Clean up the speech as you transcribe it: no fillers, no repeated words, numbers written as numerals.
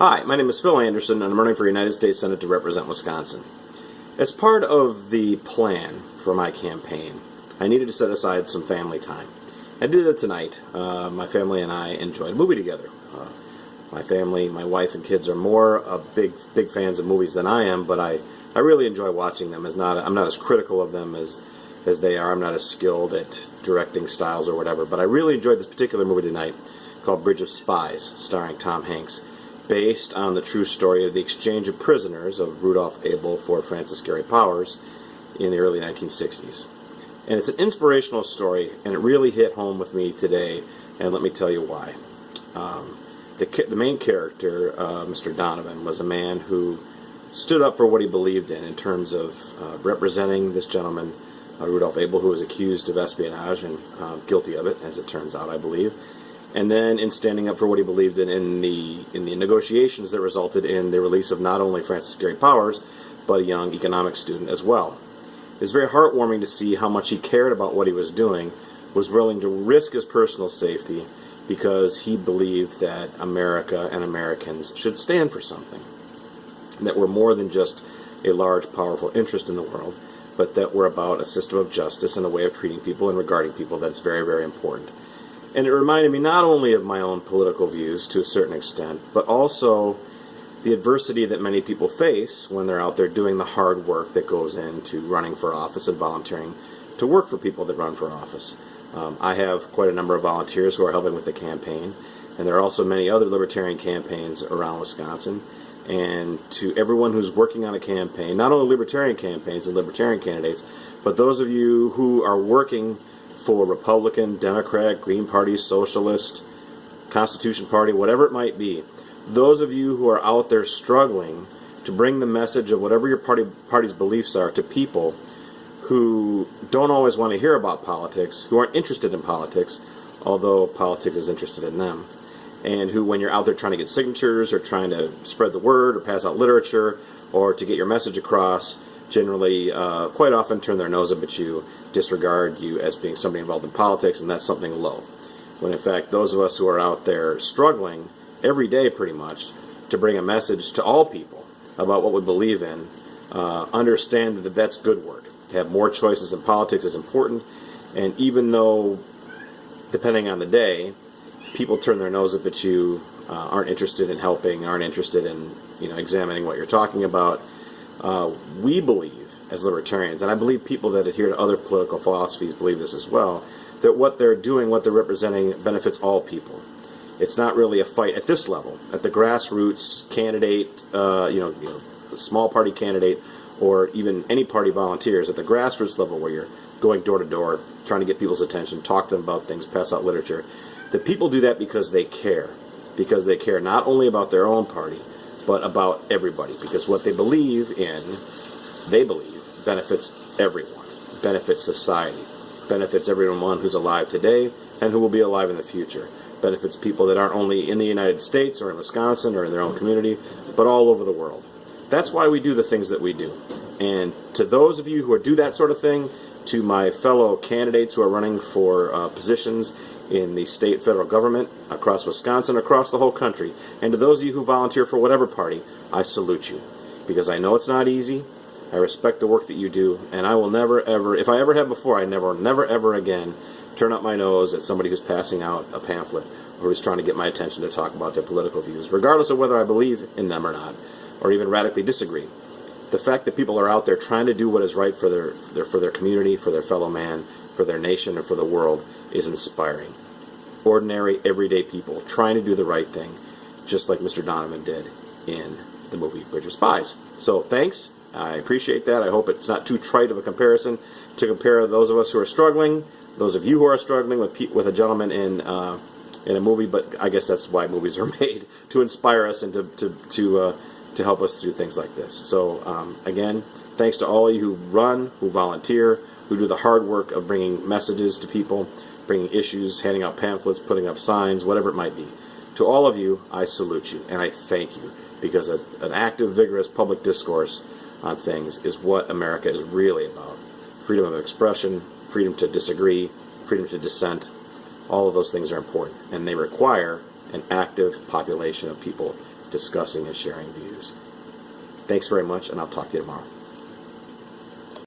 Hi, my name is Phil Anderson, and I'm running for United States Senate to represent Wisconsin. As part of the plan for my campaign, I needed to set aside some family time. I did it tonight. My family and I enjoyed a movie together. My family, my wife and kids are more big fans of movies than I am, but I really enjoy watching them. I'm not as critical of them as they are. I'm not as skilled at directing styles or whatever, but I really enjoyed this particular movie tonight called Bridge of Spies, starring Tom Hanks, based on the true story of the exchange of prisoners of Rudolph Abel for Francis Gary Powers in the early 1960s. And it's an inspirational story, and it really hit home with me today, and let me tell you why. The main character, Mr. Donovan, was a man who stood up for what he believed in terms of representing this gentleman, Rudolph Abel, who was accused of espionage and guilty of it, as it turns out, I believe. And then in standing up for what he believed in the negotiations that resulted in the release of not only Francis Gary Powers, but a young economics student as well. It was very heartwarming to see how much he cared about what he was doing, was willing to risk his personal safety because he believed that America and Americans should stand for something, that we're more than just a large, powerful interest in the world, but that we're about a system of justice and a way of treating people and regarding people that's very, very important. And it reminded me not only of my own political views to a certain extent, but also the adversity that many people face when they're out there doing the hard work that goes into running for office and volunteering to work for people that run for office. I have quite a number of volunteers who are helping with the campaign, and there are also many other libertarian campaigns around Wisconsin. And to everyone who's working on a campaign, not only libertarian campaigns and libertarian candidates, but those of you who are working for Republican, Democrat, Green Party, Socialist, Constitution Party, whatever it might be, those of you who are out there struggling to bring the message of whatever your party's beliefs are to people who don't always want to hear about politics, who aren't interested in politics, although politics is interested in them, and who, when you're out there trying to get signatures or trying to spread the word or pass out literature or to get your message across, generally quite often turn their nose up at you, disregard you as being somebody involved in politics, and that's something low. When in fact those of us who are out there struggling every day pretty much to bring a message to all people about what we believe in, understand that that's good work. To have more choices in politics is important, and even though, depending on the day, people turn their nose up at you, aren't interested in helping, aren't interested in examining what you're talking about, we believe, as libertarians, and I believe people that adhere to other political philosophies believe this as well, that what they're doing, what they're representing, benefits all people. It's not really a fight at this level, at the grassroots candidate, the small party candidate, or even any party volunteers, at the grassroots level where you're going door to door, trying to get people's attention, talk to them about things, pass out literature. The people do that because they care not only about their own party, but about everybody, because what they believe benefits everyone, benefits society, benefits everyone who's alive today and who will be alive in the future, benefits people that aren't only in the United States or in Wisconsin or in their own community, but all over the world. That's why we do the things that we do. And to those of you who do that sort of thing, to my fellow candidates who are running for positions in the state, federal government, across Wisconsin, across the whole country, and to those of you who volunteer for whatever party, I salute you. Because I know it's not easy, I respect the work that you do, and I will never ever, if I ever have before, I never ever again turn up my nose at somebody who's passing out a pamphlet or who's trying to get my attention to talk about their political views, regardless of whether I believe in them or not, or even radically disagree. The fact that people are out there trying to do what is right for their community, for their fellow man, for their nation, and for the world is inspiring. Ordinary, everyday people trying to do the right thing, just like Mr. Donovan did in the movie Bridge of Spies. So thanks. I appreciate that. I hope it's not too trite of a comparison to compare those of us who are struggling, those of you who are struggling with a gentleman in a movie, but I guess that's why movies are made, to inspire us and to help us through things like this. So again, thanks to all of you who run, who volunteer, who do the hard work of bringing messages to people, bringing issues, handing out pamphlets, putting up signs, whatever it might be. To all of you, I salute you, and I thank you, because an active, vigorous public discourse on things is what America is really about. Freedom of expression, freedom to disagree, freedom to dissent, all of those things are important, and they require an active population of people discussing and sharing views. Thanks very much, and I'll talk to you tomorrow.